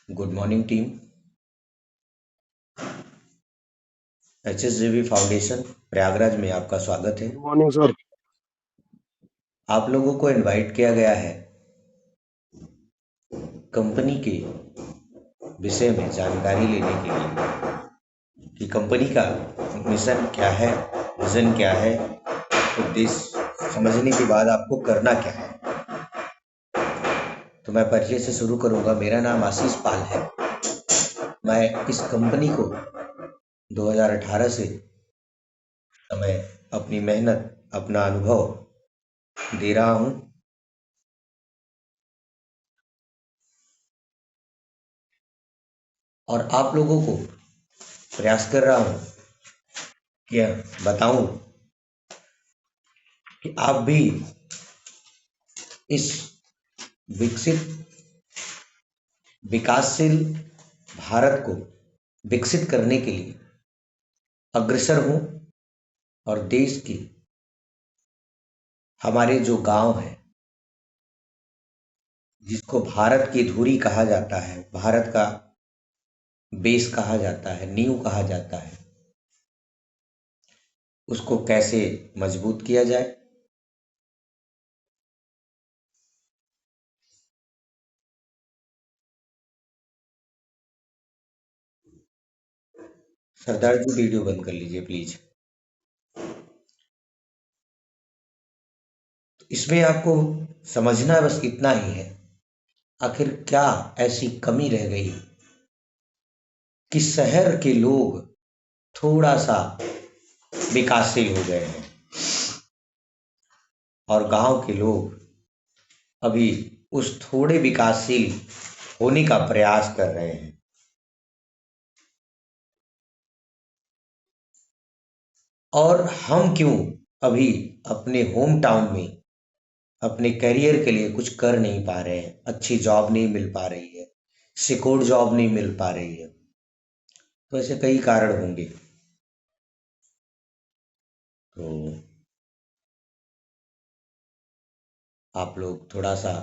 Good morning team. HSJV foundation Prayagraj में आपका स्वागत है। Good morning sir. आप लोगों को इनवाइट किया गया है कंपनी के विषय में जानकारी लेने के लिए कि कंपनी का मिशन क्या है, विजन क्या है, उद्देश्य समझने के बाद आपको करना क्या है। तो मैं परिचय से शुरू करूंगा। मेरा नाम आशीष पाल है। मैं इस कंपनी को 2018 से मैं अपनी मेहनत, अपना अनुभव दे रहा हूं और आप लोगों को प्रयास कर रहा हूं कि बताऊं कि आप भी इस विकसित विकासशील भारत को विकसित करने के लिए अग्रसर हों और देश की हमारे जो गांव हैं, जिसको भारत की धुरी कहा जाता है, भारत का बेस कहा जाता है, नींव कहा जाता है, उसको कैसे मजबूत किया जाए। सरदार जी वीडियो बंद कर लीजिए प्लीज। इसमें आपको समझना बस इतना ही है, आखिर क्या ऐसी कमी रह गई कि शहर के लोग थोड़ा सा विकासशील हो गए हैं और गांव के लोग अभी उस थोड़े विकासशील होने का प्रयास कर रहे हैं। और हम क्यों अभी अपने होम टाउन में अपने करियर के लिए कुछ कर नहीं पा रहे हैं, अच्छी जॉब नहीं मिल पा रही है, सिक्योर जॉब नहीं मिल पा रही है। तो ऐसे कई कारण होंगे। तो आप लोग थोड़ा सा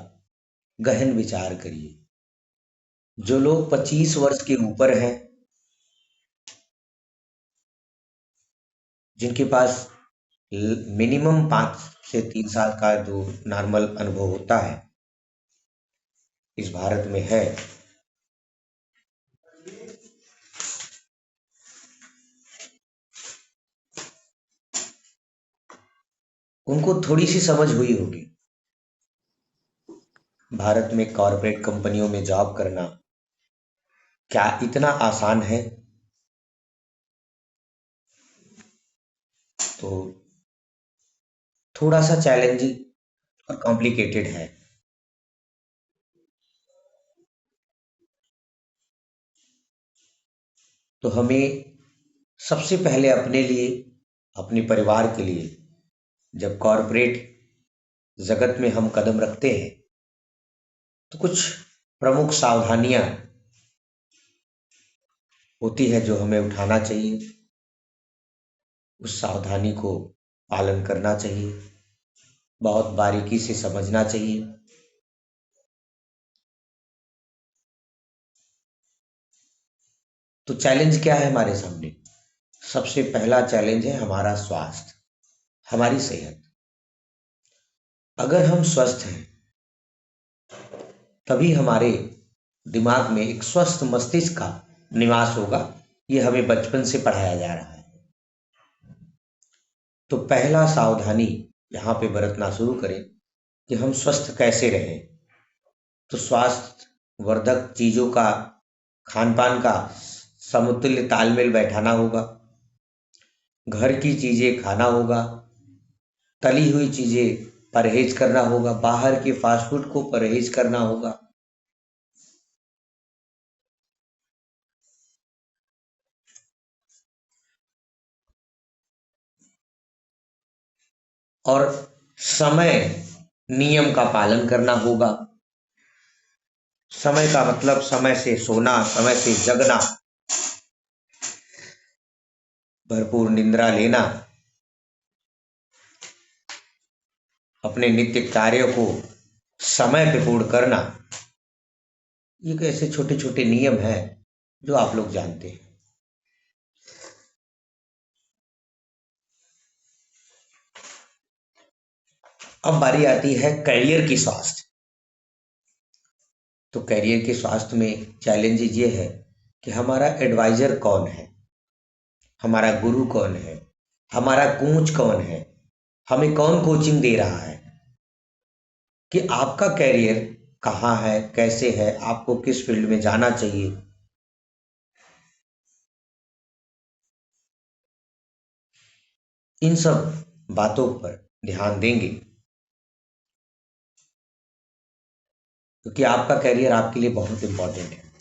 गहन विचार करिए। जो लोग 25 वर्ष के ऊपर हैं, जिनके पास मिनिमम 5 से 3 साल का जो नॉर्मल अनुभव होता है इस भारत में है, उनको थोड़ी सी समझ हुई होगी भारत में कॉरपोरेट कंपनियों में जॉब करना क्या इतना आसान है। तो थोड़ा सा चैलेंजिंग और कॉम्प्लिकेटेड है। तो हमें सबसे पहले अपने लिए, अपने परिवार के लिए, जब कॉरपोरेट जगत में हम कदम रखते हैं तो कुछ प्रमुख सावधानियां होती है जो हमें उठाना चाहिए। उस सावधानी को पालन करना चाहिए, बहुत बारीकी से समझना चाहिए। तो चैलेंज क्या है हमारे सामने? सबसे पहला चैलेंज है हमारा स्वास्थ्य, हमारी सेहत। अगर हम स्वस्थ हैं तभी हमारे दिमाग में एक स्वस्थ मस्तिष्क का निवास होगा। ये हमें बचपन से पढ़ाया जा रहा है। तो पहला सावधानी यहाँ पे बरतना शुरू करें कि हम स्वस्थ कैसे रहें। तो स्वास्थ्य वर्धक चीजों का, खान पान का समतुल्य तालमेल बैठाना होगा। घर की चीजें खाना होगा, तली हुई चीजें परहेज करना होगा, बाहर के फास्ट फूड को परहेज करना होगा। और समय नियम का पालन करना होगा। समय का मतलब समय से सोना, समय से जगना, भरपूर निद्रा लेना, अपने नित्य कार्यों को समय पे पूर्ण करना। ये ऐसे छोटे छोटे नियम हैं जो आप लोग जानते हैं। अब बारी आती है करियर की स्वास्थ्य। तो करियर के स्वास्थ्य में चैलेंजेस ये है कि हमारा एडवाइजर कौन है, हमारा गुरु कौन है, हमारा कोच कौन है, हमें कौन कोचिंग दे रहा है, कि आपका करियर कहाँ है, कैसे है, आपको किस फील्ड में जाना चाहिए। इन सब बातों पर ध्यान देंगे, क्योंकि आपका करियर आपके लिए बहुत इंपॉर्टेंट है।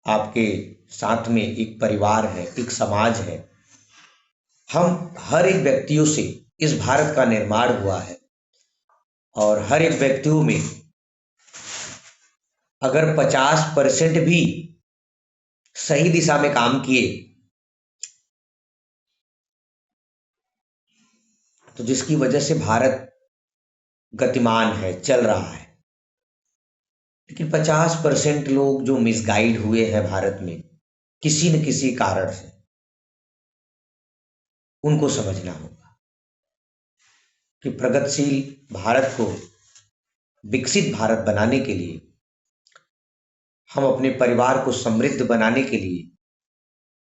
आपके साथ में एक परिवार है, एक समाज है। हम हर एक व्यक्तियों से इस भारत का निर्माण हुआ है, और हर एक व्यक्तियों में अगर 50% भी सही दिशा में काम किए तो जिसकी वजह से भारत गतिमान है, चल रहा है। लेकिन 50% लोग जो मिसगाइड हुए हैं भारत में किसी न किसी कारण से, उनको समझना होगा कि प्रगतिशील भारत को, विकसित भारत बनाने के लिए, हम अपने परिवार को समृद्ध बनाने के लिए,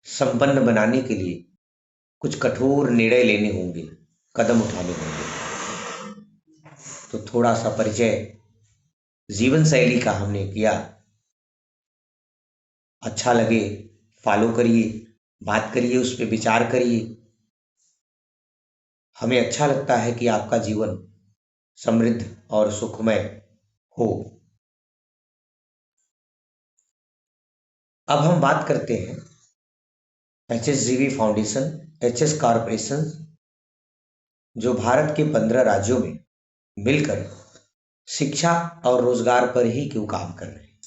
संपन्न बनाने के लिए कुछ कठोर निर्णय लेने होंगे, कदम उठाने होंगे। तो थोड़ा सा परिचय जीवन शैली का हमने किया। अच्छा लगे फॉलो करिए, बात करिए, उस पर विचार करिए। हमें अच्छा लगता है कि आपका जीवन समृद्ध और सुखमय हो। अब हम बात करते हैं HSGV फाउंडेशन, HS कॉरपोरेशन, जो भारत के 15 राज्यों में मिलकर शिक्षा और रोजगार पर ही क्यों काम कर रहे हैं,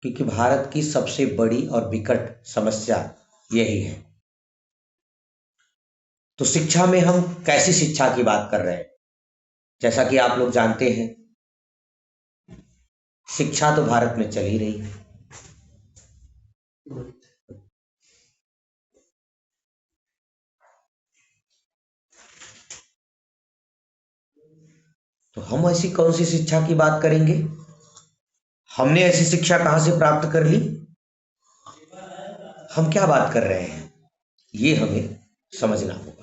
क्योंकि भारत की सबसे बड़ी और विकट समस्या यही है। तो शिक्षा में हम कैसी शिक्षा की बात कर रहे हैं? जैसा कि आप लोग जानते हैं, शिक्षा तो भारत में चल ही रही है। तो हम ऐसी कौन सी शिक्षा की बात करेंगे? हमने ऐसी शिक्षा कहां से प्राप्त कर ली? हम क्या बात कर रहे हैं, ये हमें समझना होगा।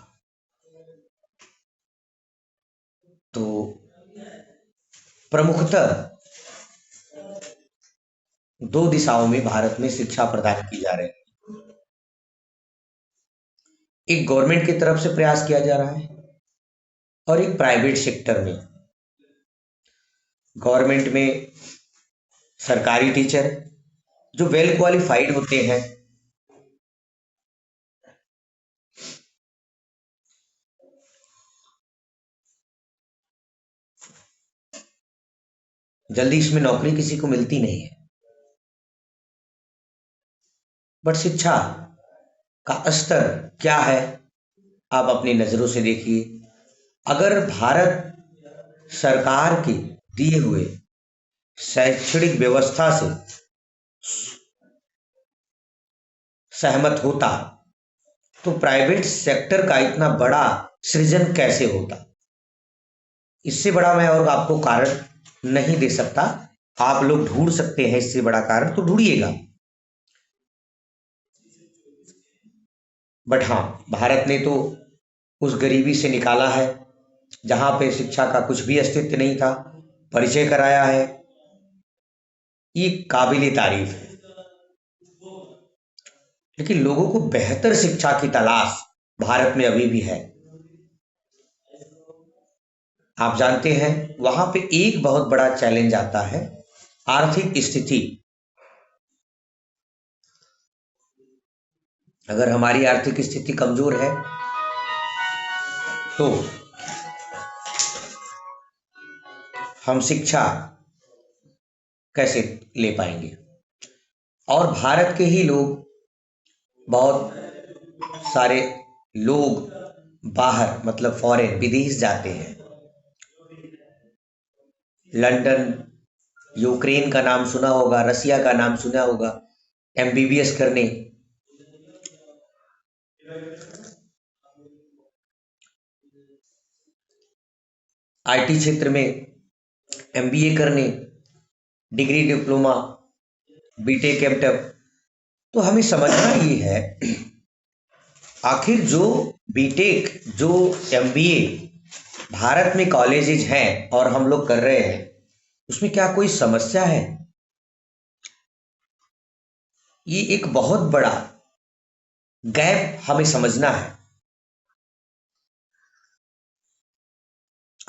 तो प्रमुखतः दो दिशाओं में भारत में शिक्षा प्रदान की जा रही है। एक गवर्नमेंट की तरफ से प्रयास किया जा रहा है और एक प्राइवेट सेक्टर में। गवर्नमेंट में सरकारी टीचर जो वेल क्वालिफाइड होते हैं, जल्दी इसमें नौकरी किसी को मिलती नहीं है। बट शिक्षा का स्तर क्या है, आप अपनी नजरों से देखिए। अगर भारत सरकार के दिए हुए शैक्षणिक व्यवस्था से सहमत होता तो प्राइवेट सेक्टर का इतना बड़ा सृजन कैसे होता? इससे बड़ा मैं और आपको कारण नहीं दे सकता। आप लोग ढूंढ सकते हैं इससे बड़ा कारण, तो ढूंढिएगा। बट हाँ, भारत ने तो उस गरीबी से निकाला है जहां पे शिक्षा का कुछ भी अस्तित्व नहीं था, परिचय कराया है। ये काबिले तारीफ है। लेकिन लोगों को बेहतर शिक्षा की तलाश भारत में अभी भी है। आप जानते हैं, वहां पे एक बहुत बड़ा चैलेंज आता है, आर्थिक स्थिति। अगर हमारी आर्थिक स्थिति कमजोर है तो हम शिक्षा कैसे ले पाएंगे? और भारत के ही लोग, बहुत सारे लोग बाहर मतलब फॉरेन, विदेश जाते हैं। लंदन, यूक्रेन का नाम सुना होगा, रसिया का नाम सुना होगा, एमबीबीएस करने, आईटी क्षेत्र में एमबीए करने, डिग्री डिप्लोमा, बीटेक एमटेक। तो हमें समझना ये है, आखिर जो बीटेक, जो एमबीए भारत में कॉलेजेज हैं और हम लोग कर रहे हैं, उसमें क्या कोई समस्या है? ये एक बहुत बड़ा गैप हमें समझना है।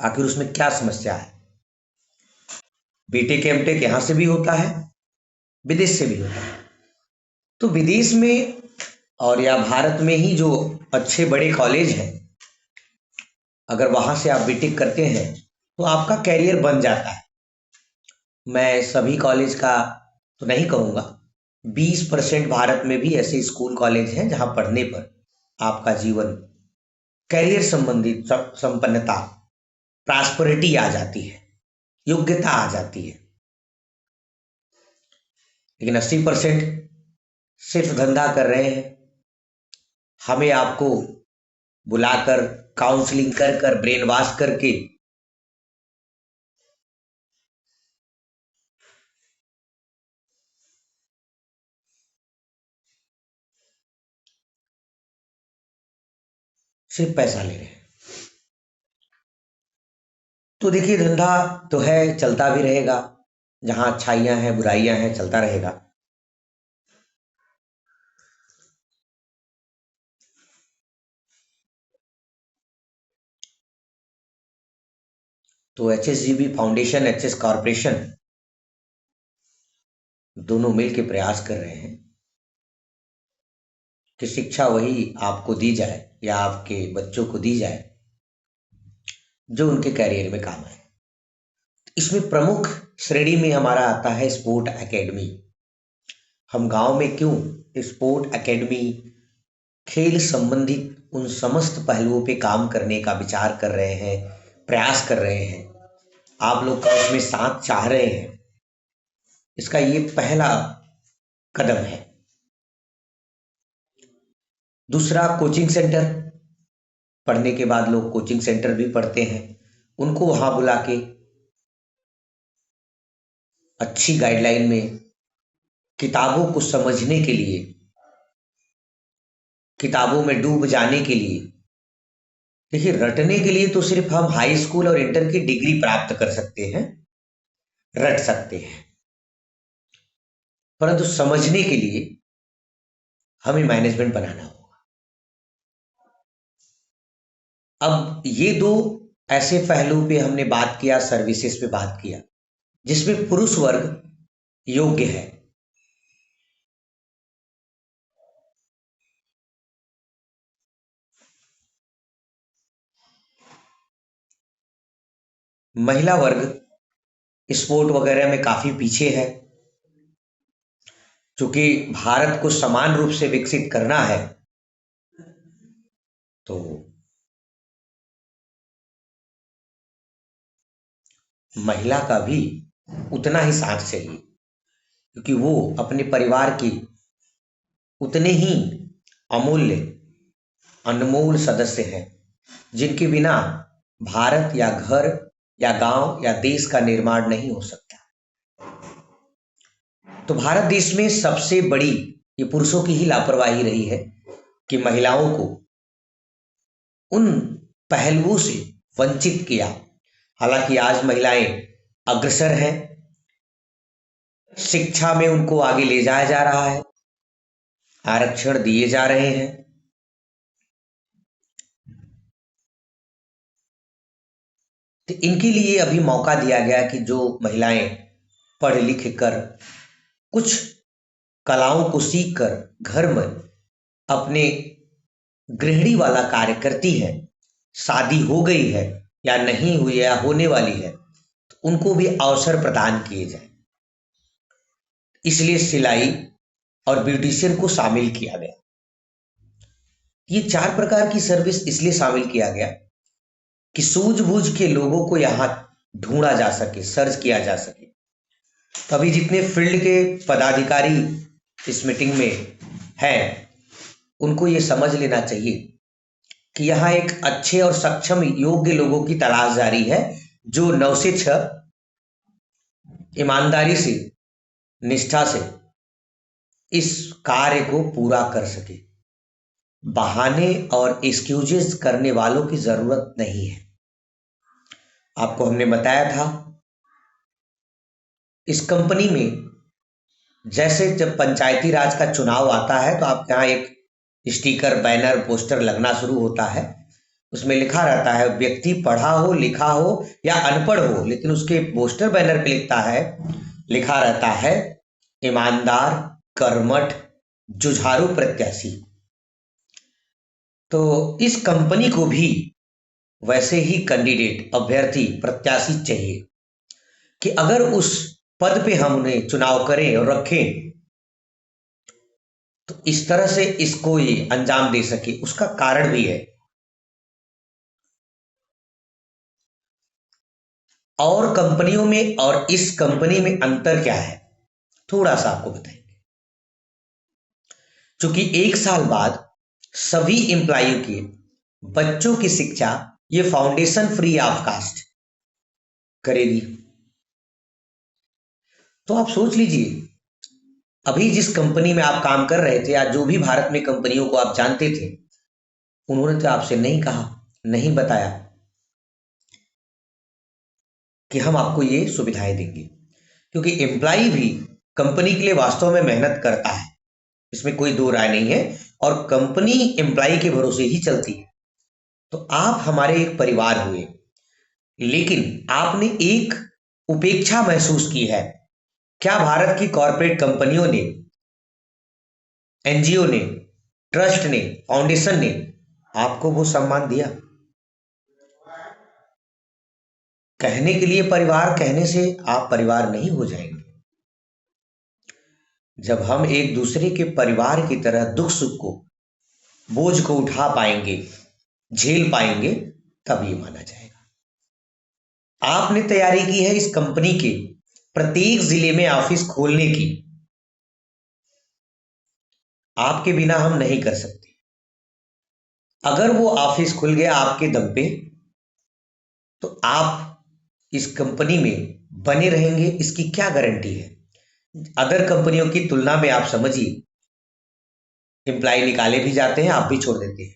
आखिर उसमें क्या समस्या है? बीटेक एमटेक यहां से भी होता है, विदेश से भी होता है। तो विदेश में और या भारत में ही जो अच्छे बड़े कॉलेज हैं, अगर वहां से आप बीटेक करते हैं तो आपका कैरियर बन जाता है। मैं सभी कॉलेज का तो नहीं कहूँगा, 20% भारत में भी ऐसे स्कूल कॉलेज हैं जहाँ पढ़ने पर आपका जीवन, कैरियर संबंधित संपन्नता, प्रॉस्पेरिटी आ जाती है, योग्यता आ जाती है। लेकिन 80% सिर्फ धंधा कर रहे हैं। हमें आपको बुलाकर, काउंसलिंग कर कर, ब्रेन वॉश करके सिर्फ पैसा ले रहे हैं। तो देखिए, धंधा तो है, चलता भी रहेगा। जहां अच्छाइयां हैं, बुराइयां हैं, चलता रहेगा। तो एचएसजीबी फाउंडेशन, एचएस कॉरपोरेशन दोनों मिलकर प्रयास कर रहे हैं कि शिक्षा वही आपको दी जाए या आपके बच्चों को दी जाए जो उनके कैरियर में काम आए। इसमें प्रमुख श्रेणी में हमारा आता है स्पोर्ट एकेडमी। हम गांव में क्यों स्पोर्ट एकेडमी, खेल संबंधित उन समस्त पहलुओं पे काम करने का विचार कर रहे हैं, प्रयास कर रहे हैं, आप लोग का उसमें साथ चाह रहे हैं, इसका ये पहला कदम है। दूसरा, कोचिंग सेंटर। पढ़ने के बाद लोग कोचिंग सेंटर भी पढ़ते हैं, उनको वहां बुला के अच्छी गाइडलाइन में किताबों को समझने के लिए, किताबों में डूब जाने के लिए। देखिए, रटने के लिए तो सिर्फ हम हाई स्कूल और इंटर की डिग्री प्राप्त कर सकते हैं, रट सकते हैं, परंतु समझने के लिए हमें मैनेजमेंट बनाना होगा। अब ये दो ऐसे पहलू पे हमने बात किया, सर्विसेज पे बात किया, जिसमें पुरुष वर्ग योग्य है। महिला वर्ग स्पोर्ट वगैरह में काफी पीछे है। चूंकि भारत को समान रूप से विकसित करना है, तो महिला का भी उतना ही साथ चाहिए, क्योंकि वो अपने परिवार की उतने ही अमूल्य, अनमोल सदस्य हैं, जिनके बिना भारत या घर या गांव या देश का निर्माण नहीं हो सकता। तो भारत देश में सबसे बड़ी ये पुरुषों की ही लापरवाही रही है कि महिलाओं को उन पहलुओं से वंचित किया। हालांकि आज महिलाएं अग्रसर हैं, शिक्षा में उनको आगे ले जाया जा रहा है, आरक्षण दिए जा रहे हैं। तो इनके लिए अभी मौका दिया गया कि जो महिलाएं पढ़ लिख कर, कुछ कलाओं को सीख कर घर में अपने गृहिणी वाला कार्य करती है, शादी हो गई है या नहीं हुई या होने वाली है, तो उनको भी अवसर प्रदान किए जाए। इसलिए सिलाई और ब्यूटिशियन को शामिल किया गया। ये 4 प्रकार की सर्विस इसलिए शामिल किया गया कि सूझबूझ के लोगों को यहां ढूंढा जा सके, सर्च किया जा सके। तो अभी जितने फील्ड के पदाधिकारी इस मीटिंग में हैं, उनको ये समझ लेना चाहिए कि यहाँ एक अच्छे और सक्षम योग्य लोगों की तलाश जारी है, जो 9 से 6 ईमानदारी से, निष्ठा से इस कार्य को पूरा कर सके। बहाने और एक्सक्यूजेस करने वालों की जरूरत नहीं है। आपको हमने बताया था, इस कंपनी में जैसे जब पंचायती राज का चुनाव आता है तो आप यहाँ एक स्टिकर, बैनर, पोस्टर लगना शुरू होता है। उसमें लिखा रहता है, व्यक्ति पढ़ा हो, लिखा हो या अनपढ़ हो, लेकिन उसके पोस्टर, बैनर पे लिखा रहता है ईमानदार, कर्मठ, जुझारू प्रत्याशी। तो इस कंपनी को भी वैसे ही कैंडिडेट, अभ्यर्थी, प्रत्याशी चाहिए कि अगर उस पद पे हम उन्हें चुनाव करें और रखें तो इस तरह से इसको ये अंजाम दे सके। उसका कारण भी है। और कंपनियों में और इस कंपनी में अंतर क्या है, थोड़ा सा आपको बताएंगे। क्योंकि 1 साल बाद सभी एम्प्लॉइयों के बच्चों की शिक्षा ये फाउंडेशन फ्री ऑफ कास्ट करेगी। तो आप सोच लीजिए, अभी जिस कंपनी में आप काम कर रहे थे या जो भी भारत में कंपनियों को आप जानते थे, उन्होंने तो आपसे नहीं कहा, नहीं बताया कि हम आपको ये सुविधाएं देंगे। क्योंकि एम्प्लाई भी कंपनी के लिए वास्तव में मेहनत करता है, इसमें कोई दो राय नहीं है, और कंपनी एम्प्लाई के भरोसे ही चलती है। तो आप हमारे एक परिवार हुए, लेकिन आपने एक उपेक्षा महसूस की है। क्या भारत की कॉरपोरेट कंपनियों ने, एनजीओ ने, ट्रस्ट ने, फाउंडेशन ने आपको वो सम्मान दिया? कहने के लिए परिवार, कहने से आप परिवार नहीं हो जाएंगे। जब हम एक दूसरे के परिवार की तरह दुख सुख को, बोझ को उठा पाएंगे, झेल पाएंगे, तब ये माना जाएगा। आपने तैयारी की है इस कंपनी के प्रत्येक जिले में ऑफिस खोलने की। आपके बिना हम नहीं कर सकते। अगर वो ऑफिस खुल गया आपके दम पे, तो आप इस कंपनी में बने रहेंगे, इसकी क्या गारंटी है? अदर कंपनियों की तुलना में आप समझिए, एम्प्लाई निकाले भी जाते हैं, आप भी छोड़ देते हैं।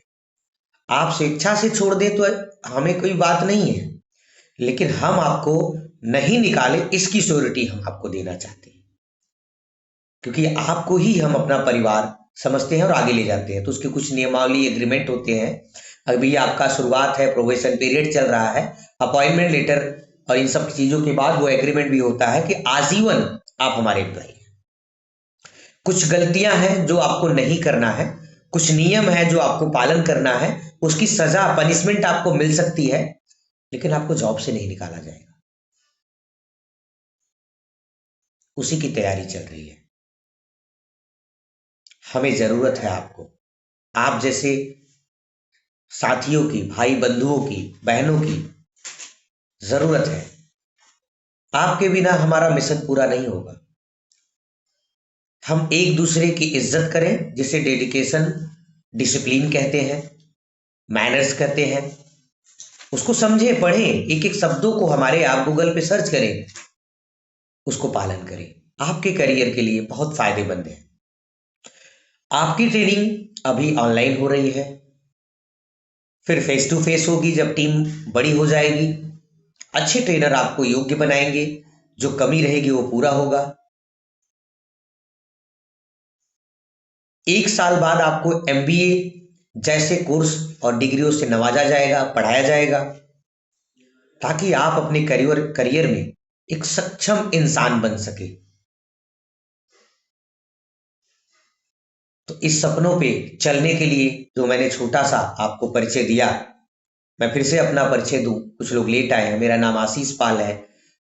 आप स्वेच्छा से छोड़ दे तो हमें कोई बात नहीं है, लेकिन हम आपको नहीं निकाले इसकी श्योरिटी हम आपको देना चाहते हैं। क्योंकि आपको ही हम अपना परिवार समझते हैं और आगे ले जाते हैं, तो उसके कुछ नियमावली, एग्रीमेंट होते हैं। अभी आपका शुरुआत है, प्रोबेशन पीरियड चल रहा है, अपॉइंटमेंट लेटर और इन सब चीजों के बाद वो एग्रीमेंट भी होता है कि आजीवन आप हमारे एम्प्लॉय हैं। कुछ गलतियां हैं जो आपको नहीं करना है, कुछ नियम है जो आपको पालन करना है, उसकी सजा, पनिशमेंट आपको मिल सकती है, लेकिन आपको जॉब से नहीं निकाला जाएगा। उसी की तैयारी चल रही है। हमें जरूरत है आपको, आप जैसे साथियों की, भाई बंधुओं की, बहनों की जरूरत है। आपके बिना हमारा मिशन पूरा नहीं होगा। हम एक दूसरे की इज्जत करें, जिसे डेडिकेशन, डिसिप्लिन कहते हैं, मैनर्स कहते हैं। उसको समझे, पढ़ें, एक एक शब्दों को हमारे, आप गूगल पे सर्च करें, उसको पालन करें। आपके करियर के लिए बहुत फायदेमंद है। आपकी ट्रेनिंग अभी ऑनलाइन हो रही है, फिर फेस टू फेस होगी जब टीम बड़ी हो जाएगी। अच्छे ट्रेनर आपको योग्य बनाएंगे, जो कमी रहेगी वो पूरा होगा। 1 साल बाद आपको एमबीए जैसे कोर्स और डिग्रियों से नवाजा जाएगा, पढ़ाया जाएगा, ताकि आप अपने करियर में एक सक्षम इंसान बन सके। तो इस सपनों पे चलने के लिए जो मैंने छोटा सा आपको परिचय दिया, मैं फिर से अपना परिचय दूं। कुछ लोग लेट आए हैं। मेरा नाम आशीष पाल है।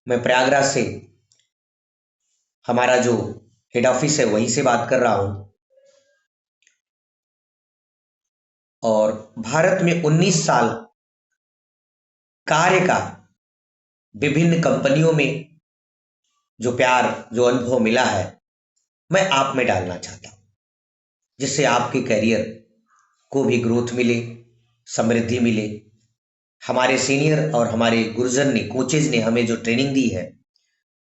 मैं प्रयागराज से, हमारा जो हेड ऑफिस है वहीं से बात कर रहा हूं। और भारत में 19 साल कार्य का विभिन्न कंपनियों में जो प्यार, जो अनुभव मिला है, मैं आप में डालना चाहता हूँ, जिससे आपके करियर को भी ग्रोथ मिले, समृद्धि मिले। हमारे सीनियर और हमारे गुरुजन ने, कोचेज ने हमें जो ट्रेनिंग दी है,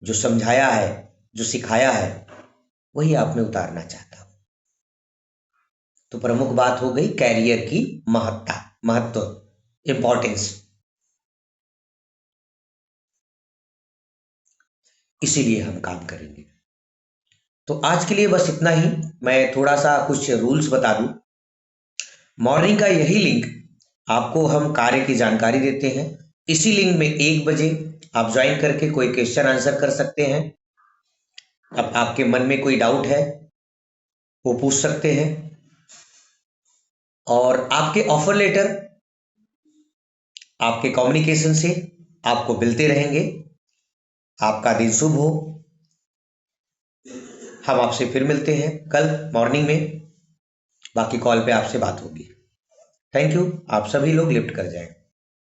जो समझाया है, जो सिखाया है, वही आप में उतारना चाहता हूँ। तो प्रमुख बात हो गई कैरियर की महत्व, इंपॉर्टेंस। इसीलिए हम काम करेंगे। तो आज के लिए बस इतना ही। मैं थोड़ा सा कुछ रूल्स बता दूं। मॉर्निंग का यही लिंक आपको हम कार्य की जानकारी देते हैं। इसी लिंक में 1 बजे आप ज्वाइन करके कोई क्वेश्चन आंसर कर सकते हैं। अब आपके मन में कोई डाउट है वो पूछ सकते हैं, और आपके ऑफर लेटर आपके कम्युनिकेशन से आपको मिलते रहेंगे। आपका दिन शुभ हो। हम आपसे फिर मिलते हैं कल मॉर्निंग में, बाकी कॉल पे आपसे बात होगी। Thank you. आप सभी लोग लिफ्ट कर जाएं।